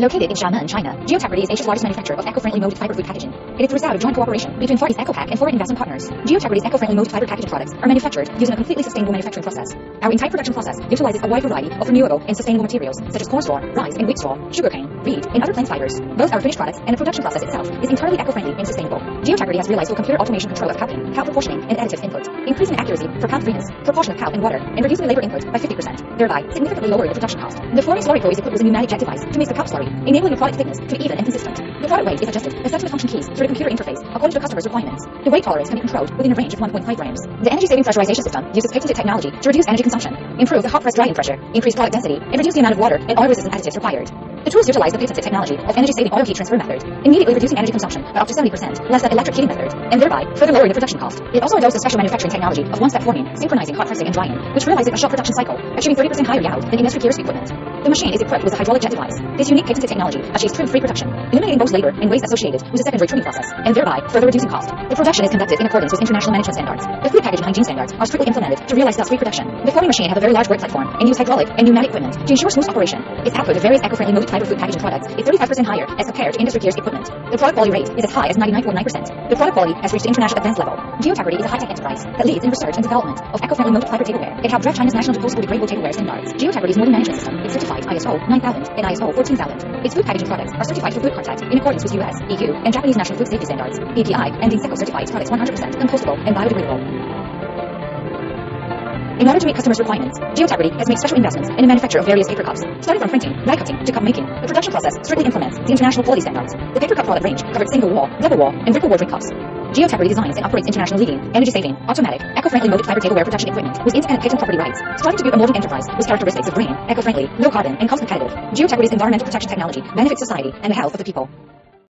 Located in Xiamen, China, GeoTegrity is Asia's largest manufacturer of eco-friendly molded fiber food packaging. It is the result of joint cooperation between FarEast EcoPack and foreign investment partners. GeoTegrity's eco-friendly molded fiber packaging products are manufactured using a completely sustainable manufacturing process. Our entire production process utilizes a wide variety of renewable and sustainable materials such as corn straw, rice and wheat straw, sugarcane, reed, and other plant fibers. Both our finished products and the production process itself is entirely eco-friendly and sustainable. GeoTegrity has realized through computer automation control of pulping, pulp proportioning, and additives input, increasing accuracy for pulp freeness, proportion of pulp and water, and reducing labor input by 50%, thereby significantly lowering the production cost. The flowing slurry flow is equipped with a pneumatic jet device to mix the pulp slurry, enabling the product thickness to be even and consistent. The product weight is adjusted by setting the function keys through the computer interface according to the customer's requirements. The weight tolerance can be controlled within a range of 1.5 grams. The energy-saving pressurization system uses patented technology to reduce energy consumption, improve the hot press drying pressure, increase product density, and reduce the amount of water and oil-resistant additives required. The tools utilize the patented technology of energy-saving oil heat transfer method, immediately reducing energy consumption by up to 70%, less than electric heating method, and thereby further lowering the production cost. It also adopts the special manufacturing technology of one-step forming, synchronizing hot pressing and drying, which realizes a short production cycle, achieving 30% higher yield than industry peers equipment. The machine is equipped with a hydraulic jet device. This unique patented technology achieves trim-free production, eliminating both labor and waste associated with the secondary trimming process, and thereby further reducing cost. The production is conducted in accordance with international management standards. The food packaging hygiene standards are strictly implemented to realize dust-free production. The forming machine has a very large work platform and use hydraulic and pneumatic equipment to ensure smooth operation. Its output of various eco-friendly molded fiber food packaging products is 35% higher as compared to industry peers equipment. The product quality rate is as high as 99.9%. The product quality has reached international advanced level. GeoTegrity is a high-tech enterprise that leads in research and development of eco-friendly molded fiber tableware. It helped drive China's national disposable degradable tableware standards. GeoTegrity's molding management system is certified ISO 9000 and ISO 14000. Its food packaging products are certified for good contact in accordance with US, EU, and Japanese national food safety standards. API and Inseco certifies products 100% compostable and biodegradable. In order to meet customers' requirements, GeoTegrity has made special investments in the manufacture of various paper cups, starting from printing, die cutting, to cup making. The production process strictly implements the international quality standards. The paper cup product range covers single wall, double wall, and ripple watering cups. GeoTegrity designs and operates international leading, energy-saving, automatic, eco-friendly molded fiber tableware production equipment with independent patent property rights, striving to build a molding enterprise with characteristics of green, eco-friendly, low carbon, and cost competitive. GeoTegrity's environmental protection technology benefits society and the health of the people.